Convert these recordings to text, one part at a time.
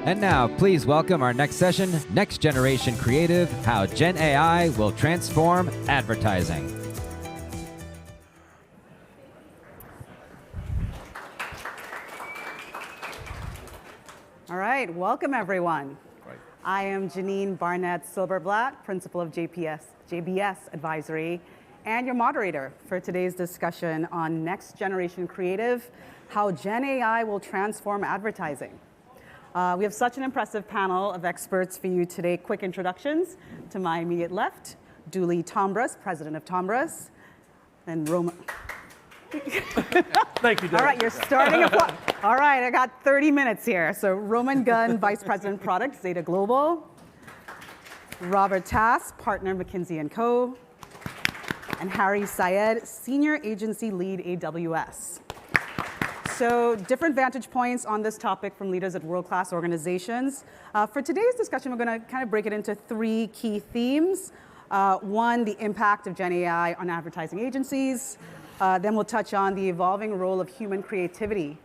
And now, please welcome our next session, Next Generation Creative, How GenAI Will Transform Advertising. All right, welcome everyone. Right. I am Jeanine Barnett Silberblatt, Principal of JBS Advisory, and your moderator for today's discussion on Next Generation Creative, How GenAI Will Transform Advertising. We have such an impressive panel of experts for you today. Quick introductions. To my immediate left, Dooley Tombras, President of Tombras, and Roman. Thank you, Dave. All right, you're starting a All right, I got 30 minutes here. So Roman Gunn, Vice President Product, Zeta Global. Robert Tass, Partner, McKinsey & Co. And Harry Syed, Senior Agency Lead, AWS. So different vantage points on this topic from leaders at world-class organizations. For today's discussion, we're going to kind of break it into three key themes. One, the impact of GenAI on advertising agencies. Then we'll touch on the evolving role of human creativity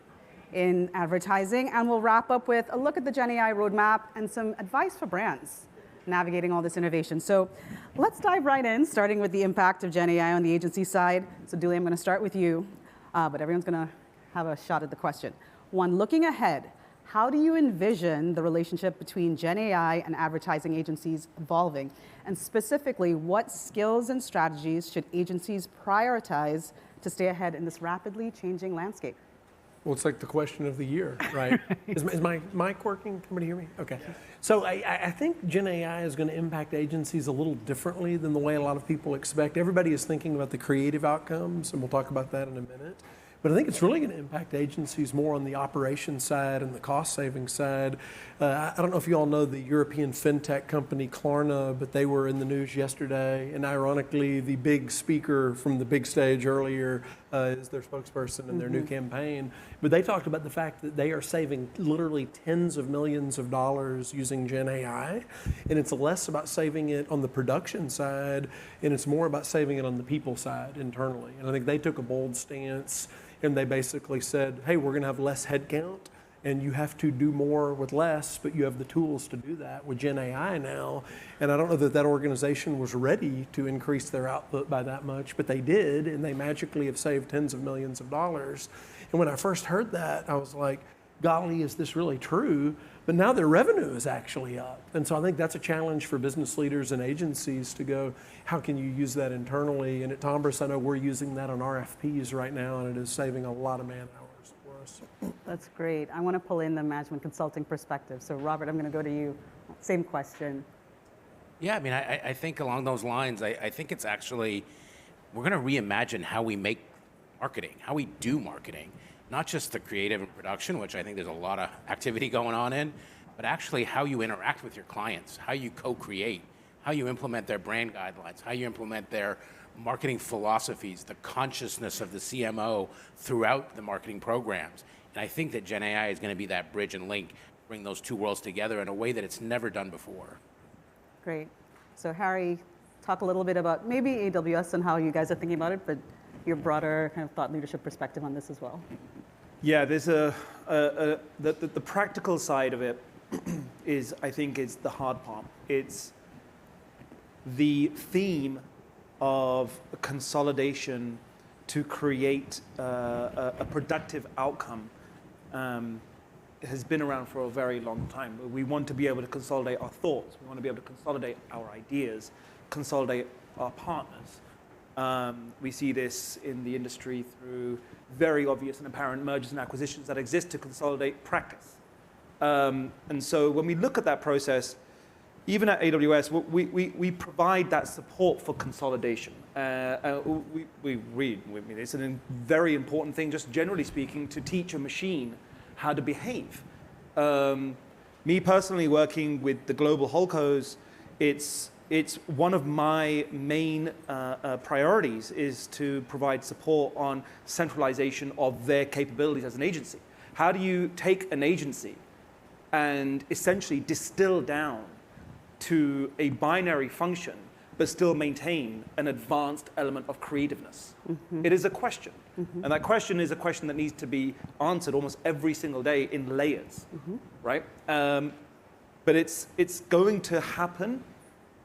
in advertising. And we'll wrap up with a look at the GenAI roadmap and some advice for brands navigating all this innovation. So let's dive right in, starting with the impact of GenAI on the agency side. So Dooley, I'm going to start with you, but everyone's going to have a shot at the question. One, looking ahead, how do you envision the relationship between GenAI and advertising agencies evolving? And specifically, what skills and strategies should agencies prioritize to stay ahead in this rapidly changing landscape? Well, it's like the question of the year, right? Is my mic working? Can anybody hear me? Okay. So I think Gen AI is going to impact agencies a little differently than the way a lot of people expect. Everybody is thinking about the creative outcomes, and we'll talk about that in a minute. But I think it's really going to impact agencies more on the operations side and the cost-saving side. I don't know if you all know the European fintech company Klarna, but they were in the news yesterday. And ironically, the big speaker from the big stage earlier is their spokesperson in their new campaign. But they talked about the fact that they are saving literally tens of millions of dollars using Gen AI. And it's less about saving it on the production side, and it's more about saving it on the people side internally. And I think they took a bold stance. And they basically said, hey, we're going to have less headcount, and you have to do more with less, but you have the tools to do that with Gen AI now. And I don't know that that organization was ready to increase their output by that much, but they did, and they magically have saved tens of millions of dollars. And when I first heard that, I was like, golly, is this really true? But now their revenue is actually up. And so I think that's a challenge for business leaders and agencies to go, how can you use that internally? And at Tombras, I know we're using that on RFPs right now, and it is saving a lot of man hours for us. That's great. I want to pull in the management consulting perspective. So Robert, I'm going to go to you. Same question. Yeah, I mean, I think along those lines, I think it's actually, we're going to reimagine how we make marketing, how we do marketing. Not just the creative and production, which I think there's a lot of activity going on in, but actually how you interact with your clients, how you co-create, how you implement their brand guidelines, how you implement their marketing philosophies, the consciousness of the CMO throughout the marketing programs. And I think that Gen AI is going to be that bridge and link, bring those two worlds together in a way that it's never done before. Great. So Harry, talk a little bit about maybe AWS and how you guys are thinking about it, but your broader kind of thought leadership perspective on this as well. Yeah, there's the practical side of it is, I think, is the hard part. It's the theme of consolidation to create a productive outcome has been around for a very long time. We want to be able to consolidate our thoughts. We want to be able to consolidate our ideas, consolidate our partners. We see this in the industry through very obvious and apparent mergers and acquisitions that exist to consolidate practice. And so when we look at that process, even at AWS, we provide that support for consolidation. It's a very important thing, just generally speaking, to teach a machine how to behave. Me personally, working with the global holdcos, it's one of my main priorities is to provide support on centralization of their capabilities as an agency. How do you take an agency and essentially distill down to a binary function but still maintain an advanced element of creativeness? It is a question. And that question is a question that needs to be answered almost every single day in layers, right? But it's going to happen,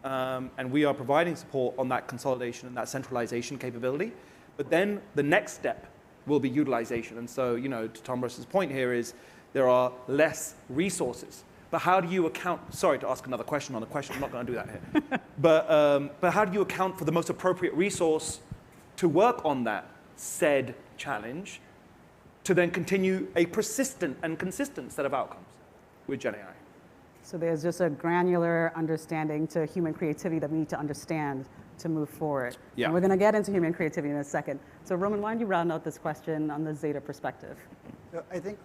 and we are providing support on that consolidation and that centralization capability. But then the next step will be utilization. And so, to Tombras' point here is there are less resources. But how do you account, sorry to ask another question on a question, I'm not going to do that here. But how do you account for the most appropriate resource to work on that said challenge to then continue a persistent and consistent set of outcomes with GenAI? So there's just a granular understanding to human creativity that we need to understand to move forward. Yeah. And we're going to get into human creativity in a second. So Roman, why don't you round out this question on the Zeta perspective? So I think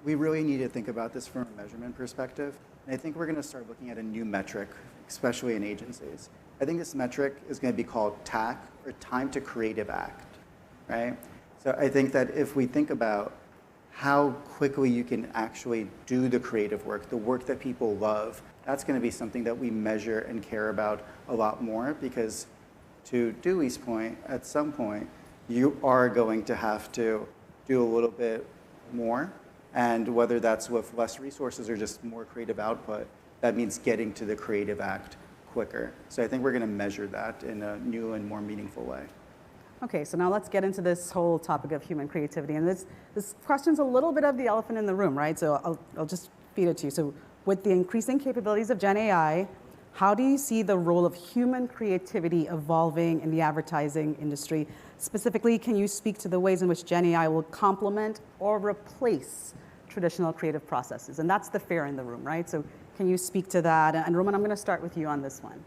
we really need to think about this from a measurement perspective. And I think we're going to start looking at a new metric, especially in agencies. I think this metric is going to be called TAC, or time to creative act, right? So I think that if we think about how quickly you can actually do the creative work, the work that people love, that's going to be something that we measure and care about a lot more, because to Dooley's point, at some point, you are going to have to do a little bit more. And whether that's with less resources or just more creative output, that means getting to the creative act quicker. So I think we're going to measure that in a new and more meaningful way. Okay, so now let's get into this whole topic of human creativity. And this question's a little bit of the elephant in the room, right? So I'll just feed it to you. So with the increasing capabilities of GenAI, how do you see the role of human creativity evolving in the advertising industry? Specifically, can you speak to the ways in which GenAI will complement or replace traditional creative processes? And that's the fear in the room, right? So can you speak to that? And Roman, I'm going to start with you on this one.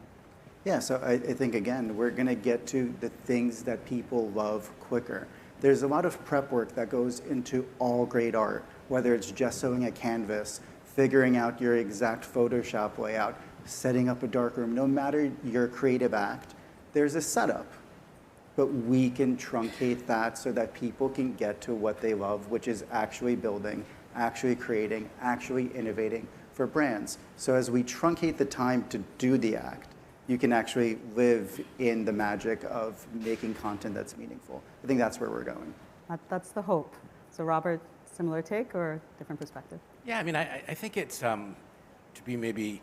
Yeah, so I think, again, we're going to get to the things that people love quicker. There's a lot of prep work that goes into all great art, whether it's gessoing a canvas, figuring out your exact Photoshop layout, setting up a darkroom. No matter your creative act, there's a setup. But we can truncate that so that people can get to what they love, which is actually building, actually creating, actually innovating for brands. So as we truncate the time to do the act, you can actually live in the magic of making content that's meaningful. I think that's where we're going. That's the hope. So Robert, similar take or different perspective? Yeah, I mean, I think it's, to be maybe,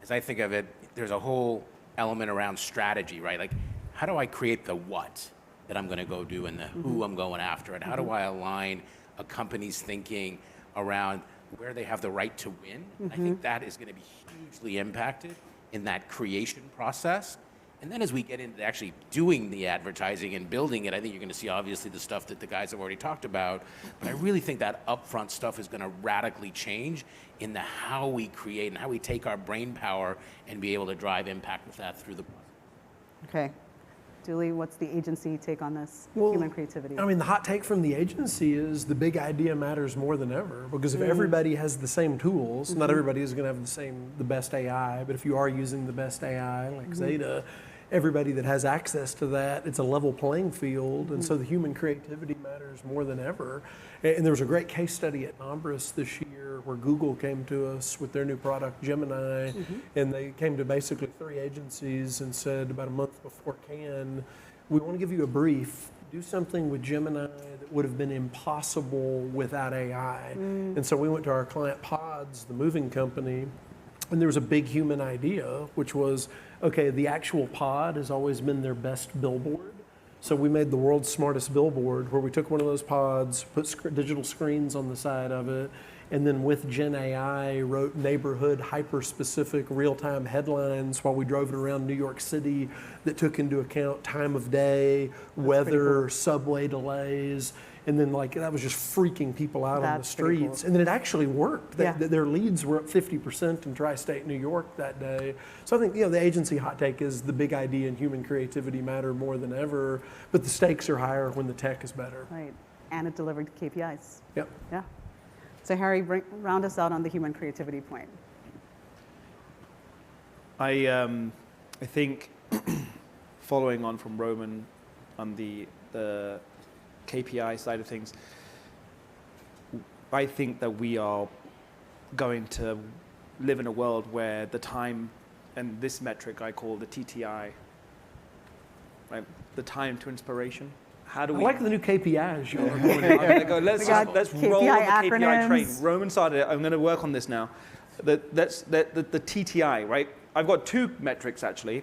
as I think of it, there's a whole element around strategy, right? Like, how do I create the what that I'm going to go do and the who I'm going after? And how do I align a company's thinking around where they have the right to win? I think that is going to be hugely impacted in that creation process. And then as we get into actually doing the advertising and building it, I think you're going to see obviously the stuff that the guys have already talked about. But I really think that upfront stuff is going to radically change in the how we create and how we take our brain power and be able to drive impact with that through the process. Okay. Dooley, what's the agency take on this, human creativity? I mean, the hot take from the agency is the big idea matters more than ever, because if everybody has the same tools, not everybody is going to have the best AI, but if you are using the best AI like Zeta, everybody that has access to that, it's a level playing field, and so the human creativity matters more than ever. And there was a great case study at Tombras this year where Google came to us with their new product, Gemini, and they came to basically 3 agencies and said about a month before Cannes, we want to give you a brief, do something with Gemini that would have been impossible without AI. And so we went to our client Pods, the moving company, and there was a big human idea, which was, okay, the actual pod has always been their best billboard. So we made the world's smartest billboard, where we took one of those pods, put digital screens on the side of it, and then with GenAI wrote neighborhood hyper-specific real-time headlines while we drove it around New York City that took into account time of day, weather, subway delays. And then that was just freaking people out on the streets. Cool. And then it actually worked. Their leads were up 50% in tri-state New York that day. So I think the agency hot take is the big idea and human creativity matter more than ever, but the stakes are higher when the tech is better. Right, and it delivered KPIs. Yep. Yeah. So Harry, round us out on the human creativity point. I think following on from Roman on the KPI side of things, I think that we are going to live in a world where the time, and this metric I call the TTI, right? The time to inspiration. How do I we like the new KPIs. I'm gonna go, let's KPI roll on the KPI train. acronyms. Roman started it. I'm going to work on this now. The TTI, right? I've got two metrics actually.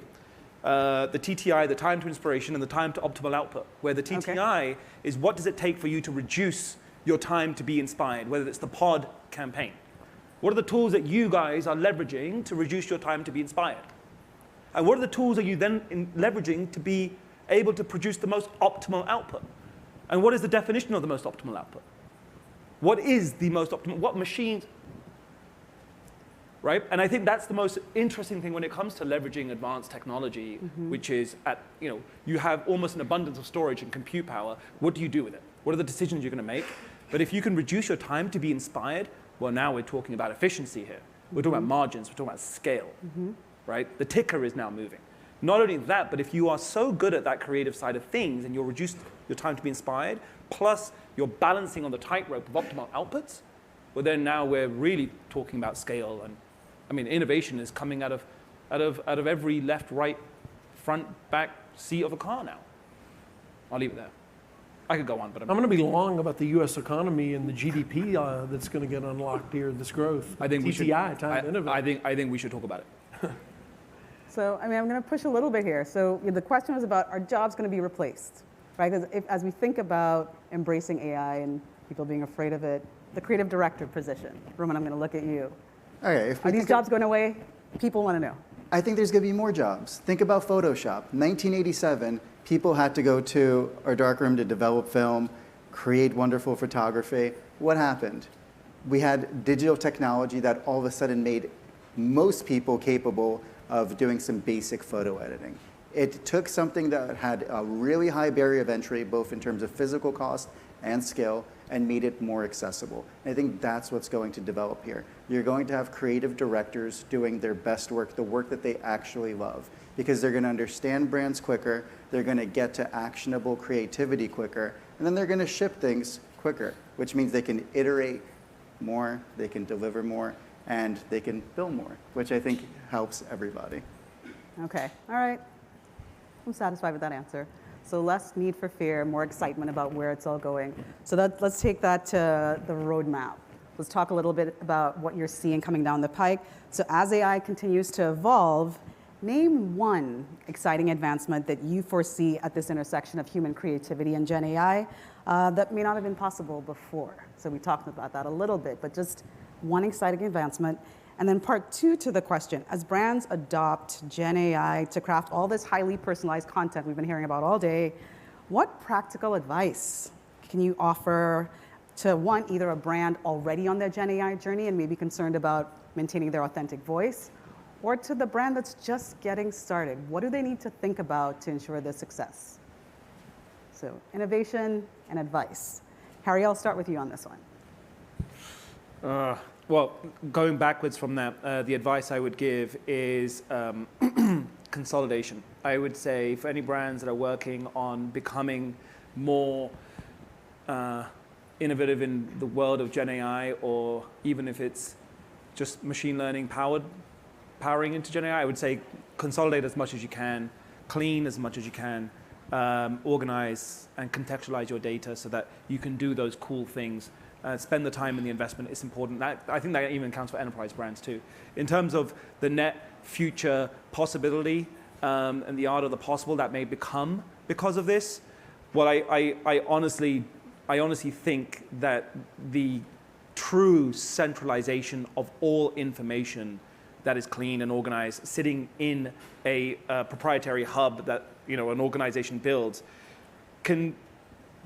The TTI, the time to inspiration, and the time to optimal output. Where the TTI is what does it take for you to reduce your time to be inspired, whether it's the pod campaign. What are the tools that you guys are leveraging to reduce your time to be inspired? And what are the tools are you then leveraging to be able to produce the most optimal output? And what is the definition of the most optimal output? What is the most optimal? What machines? Right? And I think that's the most interesting thing when it comes to leveraging advanced technology, which is you have almost an abundance of storage and compute power. What do you do with it? What are the decisions you're going to make? But if you can reduce your time to be inspired, well, now we're talking about efficiency here. We're talking about margins. We're talking about scale. Right? The ticker is now moving. Not only that, but if you are so good at that creative side of things and you're reduced your time to be inspired, plus you're balancing on the tightrope of optimal outputs, well, then now we're really talking about scale. And I mean, innovation is coming out of every left, right, front, back seat of a car now. I'll leave it there. I could go on, but I'm going to be long about the U.S. economy and the GDP that's going to get unlocked here, this growth. I think we should. TTI, time to innovate. I think we should talk about it. So, I mean, I'm going to push a little bit here. So the question was about, are jobs going to be replaced? Right? Because as we think about embracing AI and people being afraid of it, the creative director position. Roman, I'm going to look at you. Okay, Are these jobs going away? People want to know. I think there's going to be more jobs. Think about Photoshop. 1987, people had to go to our darkroom to develop film, create wonderful photography. What happened? We had digital technology that all of a sudden made most people capable of doing some basic photo editing. It took something that had a really high barrier of entry, both in terms of physical cost and skill, and made it more accessible. And I think that's what's going to develop here. You're going to have creative directors doing their best work, the work that they actually love, because they're going to understand brands quicker, they're going to get to actionable creativity quicker, and then they're going to ship things quicker, which means they can iterate more, they can deliver more, and they can bill more, which I think helps everybody. Okay, all right. I'm satisfied with that answer. So less need for fear, more excitement about where it's all going. So let's take that to the roadmap. Let's talk a little bit about what you're seeing coming down the pike. So as AI continues to evolve, name one exciting advancement that you foresee at this intersection of human creativity and Gen AI that may not have been possible before. So we talked about that a little bit, but just one exciting advancement. And then part two to the question, as brands adopt Gen AI to craft all this highly personalized content we've been hearing about all day, what practical advice can you offer to one, either a brand already on their Gen AI journey and maybe concerned about maintaining their authentic voice, or to the brand that's just getting started? What do they need to think about to ensure their success? So innovation and advice. Harry, I'll start with you on this one. Well, going backwards from that, the advice I would give is consolidation. I would say for any brands that are working on becoming more innovative in the world of Gen AI, or even if it's just machine learning powering into Gen AI, I would say consolidate as much as you can, clean as much as you can, organize and contextualize your data so that you can do those cool things. Spend the time and the investment. It's important. I think that even counts for enterprise brands too. In terms of the net future possibility and the art of the possible that may become because of this, well, I honestly think that the true centralization of all information that is clean and organized, sitting in a proprietary hub that an organization builds, can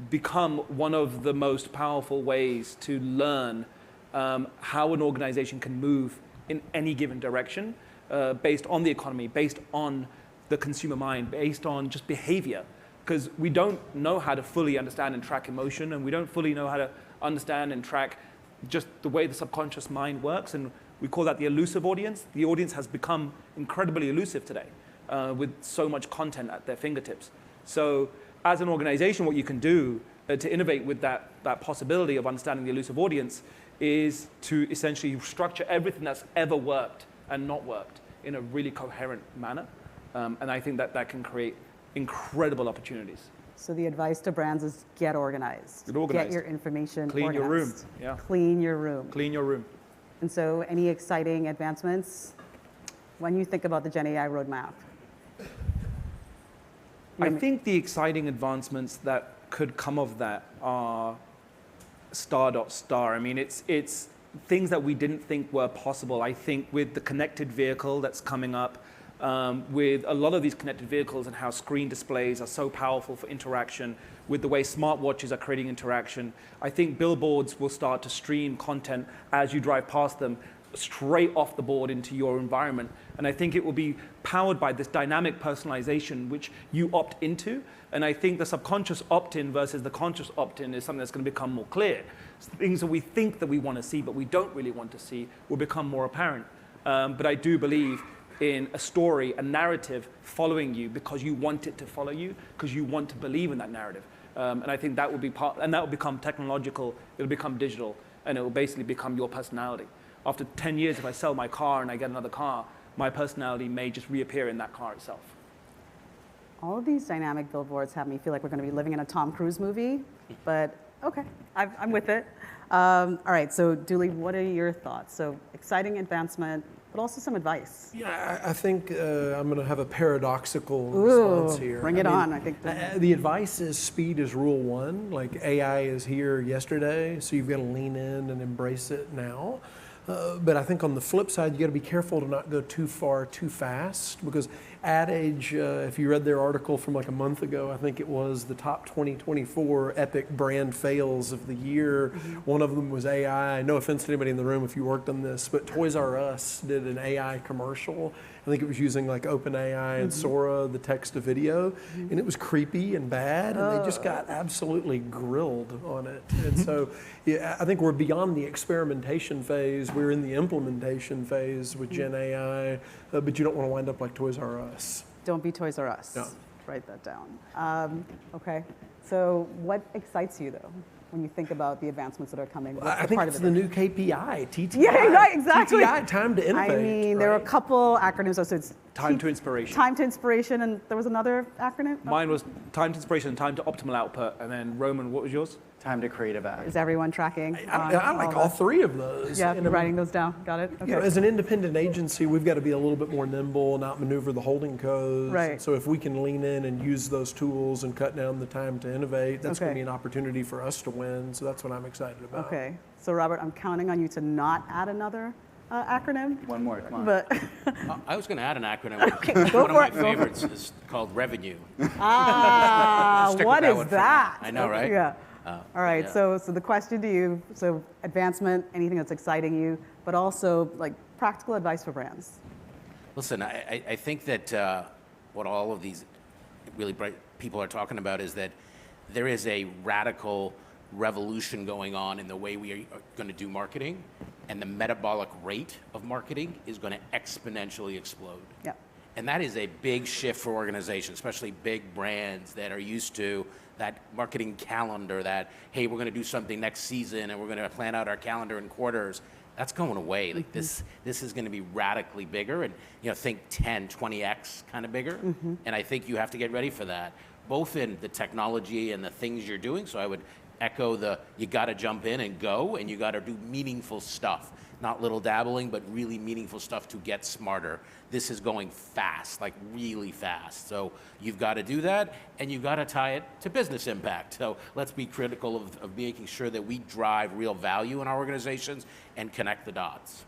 become one of the most powerful ways to learn how an organization can move in any given direction based on the economy, based on the consumer mind, based on just behavior. Because we don't know how to fully understand and track emotion, and we don't fully know how to understand and track just the way the subconscious mind works, and we call that the elusive audience. The audience has become incredibly elusive today with so much content at their fingertips. So as an organization, what you can do to innovate with that possibility of understanding the elusive audience is to essentially structure everything that's ever worked and not worked in a really coherent manner. And I think that can create incredible opportunities. So the advice to brands is get organized. Get organized. Get your information Clean organized. your room. Yeah. Clean your room. Clean your room. And so any exciting advancements when you think about the GenAI roadmap? I think the exciting advancements that could come of that are star. I mean, it's things that we didn't think were possible. I think with the connected vehicle that's coming up, with a lot of these connected vehicles and how screen displays are so powerful for interaction, with the way smartwatches are creating interaction, I think billboards will start to stream content as you drive past them straight off the board into your environment. And I think it will be powered by this dynamic personalization, which you opt into. And I think the subconscious opt-in versus the conscious opt-in is something that's going to become more clear. Things that we think that we want to see, but we don't really want to see, will become more apparent. But I do believe in a story, a narrative following you because you want it to follow you, because you want to believe in that narrative. And I think that will be and that will become technological, it'll become digital, and it will basically become your personality. After 10 years, if I sell my car and I get another car, my personality may just reappear in that car itself. All of these dynamic billboards have me feel like we're going to be living in a Tom Cruise movie, but okay, I'm with it. All right, so Dooley, what are your thoughts? So exciting advancement, but also some advice. Yeah, I think I'm going to have a paradoxical response here. Bring it on. I think the advice is speed is rule one. Like AI is here yesterday, so you've got to lean in and embrace it now. But I think on the flip side, you got to be careful to not go too far too fast, because Ad Age, if you read their article from like a month ago, I think it was the top 2024 epic brand fails of the year. One of them was AI. No offense to anybody in the room if you worked on this, but Toys R Us did an AI commercial. I think it was using like OpenAI and Sora, the text to video, and it was creepy and bad, and they just got absolutely grilled on it. And so yeah, I think we're beyond the experimentation phase. We're in the implementation phase with GenAI, but you don't want to wind up like Toys R Us. Don't be Toys R Us. No. Write that down. Okay, so what excites you though? When you think about the advancements that are coming? I think it's the new KPI, TTI. Yeah, right, exactly. TTI, time to innovate. I mean, there are a couple acronyms. So it's Time to inspiration. Time to inspiration, and there was another acronym? Mine was time to inspiration and time to optimal output. And then Roman, what was yours? Time to creative act. Is everyone tracking? I like all three of those. Yeah, And I mean, writing those down. Got it? Okay. you know, as an independent agency, we've got to be a little bit more nimble and outmaneuver the holding codes. Right. So if we can lean in and use those tools and cut down the time to innovate, that's going to Okay. be an opportunity for us to win. So that's what I'm excited about. Okay. So Robert, I'm counting on you to not add another acronym. One more, come on. But I was going to add an acronym. go One of for my it, go for it. favorites is called revenue. what that one is for now. that? I know, right? Yeah. All right. yeah. So the question to you: so advancement, anything that's exciting you, but also like practical advice for brands. Listen, I think that what all of these really bright people are talking about is that there is a radical revolution going on in the way we are going to do marketing, and the metabolic rate of marketing is going to exponentially explode. Yeah. And that is a big shift for organizations, especially big brands that are used to that marketing calendar that, hey, we're going to do something next season and we're going to plan out our calendar in quarters. That's going away. Like this is going to be radically bigger, and think 10, 20x kind of bigger. And I think you have to get ready for that, both in the technology and the things you're doing. So I would echo you got to jump in and go, and you got to do meaningful stuff, not little dabbling, but really meaningful stuff to get smarter. This is going fast, like really fast. So you've got to do that, and you've got to tie it to business impact. So let's be critical of making sure that we drive real value in our organizations and connect the dots.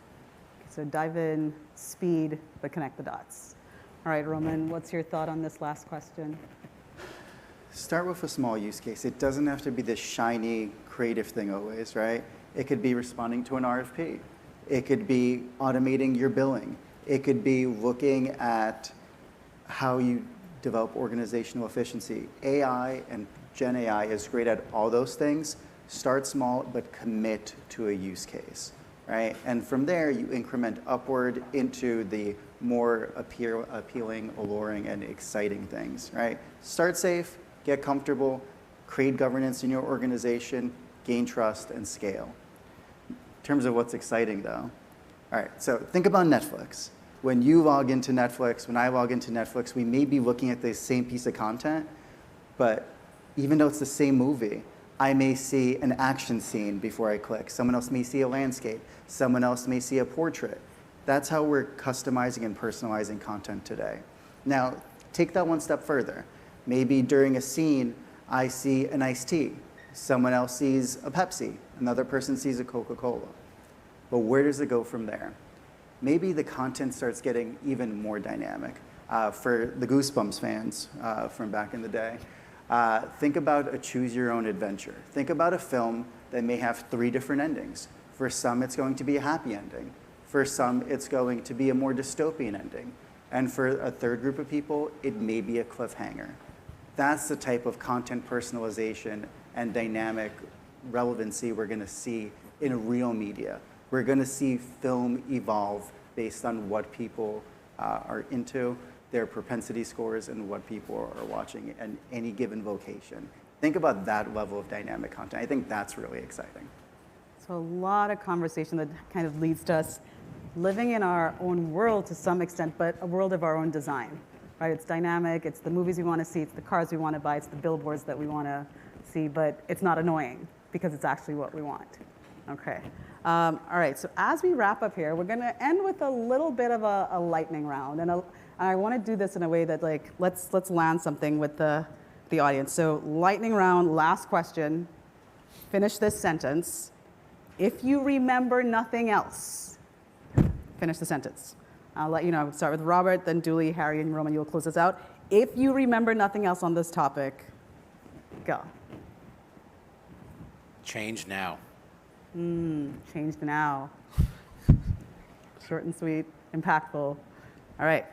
So dive in, speed, but connect the dots. All right, Roman, what's your thought on this last question? Start with a small use case. It doesn't have to be this shiny, creative thing always, right? It could be responding to an RFP. It could be automating your billing. It could be looking at how you develop organizational efficiency. AI and GenAI is great at all those things. Start small, but commit to a use case, right? And from there, you increment upward into the more appealing, alluring, and exciting things, right? Start safe, get comfortable, create governance in your organization, gain trust, and scale. In terms of what's exciting, though, all right, so think about Netflix. When you log into Netflix, when I log into Netflix, we may be looking at the same piece of content, but even though it's the same movie, I may see an action scene before I click. Someone else may see a landscape. Someone else may see a portrait. That's how we're customizing and personalizing content today. Now, take that one step further. Maybe during a scene, I see an iced tea. Someone else sees a Pepsi. Another person sees a Coca-Cola. But where does it go from there? Maybe the content starts getting even more dynamic. For the Goosebumps fans from back in the day, think about a choose your own adventure. Think about a film that may have 3 different endings. For some, it's going to be a happy ending. For some, it's going to be a more dystopian ending. And for a third group of people, it may be a cliffhanger. That's the type of content personalization and dynamic relevancy we're going to see in real media. We're going to see film evolve based on what people are into, their propensity scores, and what people are watching in any given location. Think about that level of dynamic content. I think that's really exciting. So a lot of conversation that kind of leads to us living in our own world to some extent, but a world of our own design, right? It's dynamic, it's the movies we want to see, it's the cars we want to buy, it's the billboards that we want to see, but it's not annoying because it's actually what we want. Okay. All right, so as we wrap up here, we're going to end with a little bit of a lightning round. And I want to do this in a way that, like, let's land something with the audience. So lightning round, last question. Finish this sentence. If you remember nothing else, finish the sentence. I'll let you know. Start with Robert, then Dooley, Harry, and Roman. You'll close this out. If you remember nothing else on this topic, go. Change now. Change now. Short and sweet, impactful. All right.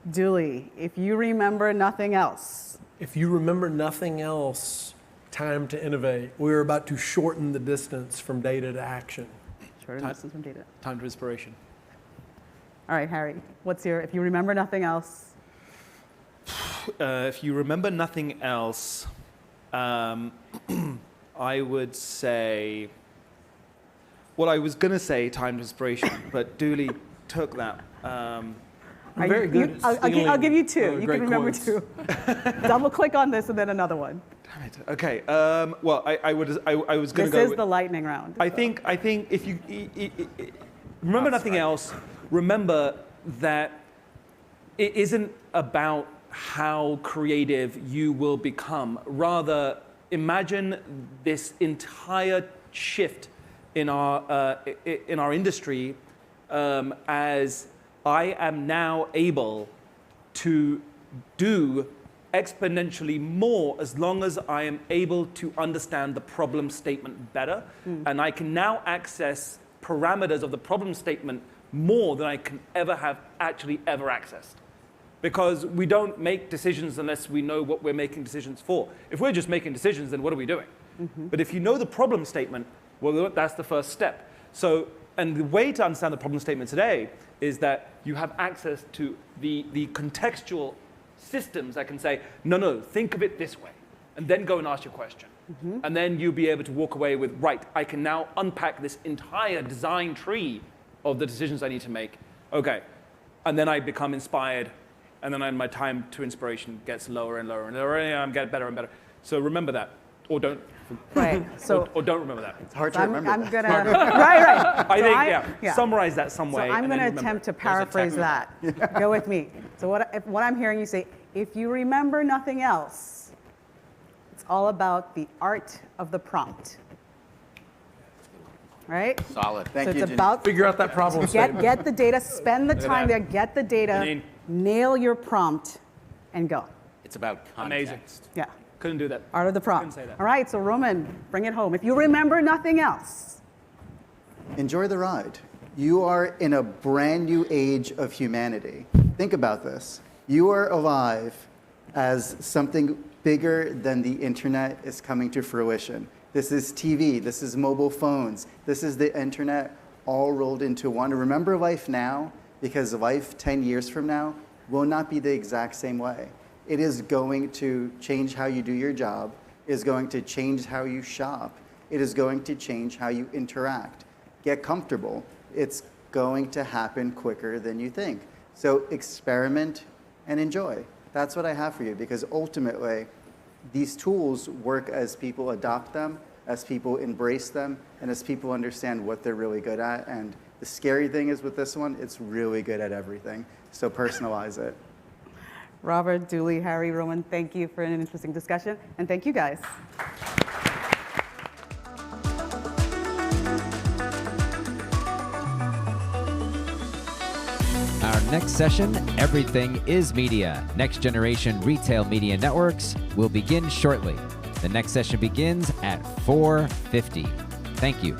Dooley, if you remember nothing else. If you remember nothing else, time to innovate. We're about to shorten the distance from data to action. Shorten the distance from data. Time to inspiration. All right, Harry, what's your, if you remember nothing else? If you remember nothing else, I would say, well, I was going to say time to inspiration, but Dooley took that. I'm very good at stealing, I'll give you 2. You great can remember quotes. 2. Double click on this and then another one. Damn it. Okay. Well, I was going to go. This is the lightning round. I think if you remember nothing else, remember that it isn't about how creative you will become. Rather, imagine this entire shift in our industry as I am now able to do exponentially more as long as I am able to understand the problem statement better. And I can now access parameters of the problem statement more than I can ever have actually ever accessed. Because we don't make decisions unless we know what we're making decisions for. If we're just making decisions, then what are we doing? But if you know the problem statement, well, that's the first step. So, and the way to understand the problem statement today is that you have access to the contextual systems that can say, no, think of it this way, and then go and ask your question. And then you'll be able to walk away with, right, I can now unpack this entire design tree of the decisions I need to make. Okay, and then I become inspired, and then my time to inspiration gets lower and lower and lower, and I get better and better. So remember that, or don't. Right. So or don't remember that. It's hard to remember. I'm gonna right. I So think summarize that some way. So I'm and going then to remember attempt it. to paraphrase that. Go with me. So what I'm hearing you say, if you remember nothing else, it's all about the art of the prompt. Right? Solid. Thank So you, it's Jeanine. about Figure out that problem statement. get the data, spend the time there, get the data, Jeanine. nail your prompt, and go. It's about Amazing. context. Yeah. Couldn't do that. Art of the prompt. Couldn't say that. All right, so Roman, bring it home. If you remember nothing else. Enjoy the ride. You are in a brand new age of humanity. Think about this. You are alive as something bigger than the internet is coming to fruition. This is TV, this is mobile phones, this is the internet all rolled into one. Remember life now, because life 10 years from now will not be the exact same way. It is going to change how you do your job, it is going to change how you shop, it is going to change how you interact. Get comfortable. It's going to happen quicker than you think. So experiment and enjoy. That's what I have for you, because ultimately, these tools work as people adopt them, as people embrace them, and as people understand what they're really good at. And the scary thing is with this one, it's really good at everything. So personalize it. Robert, Dooley, Harry, Roman, thank you for an interesting discussion, and thank you guys. Our next session, Everything is Media. Next Generation Retail Media Networks will begin shortly. The next session begins at 4:50. Thank you.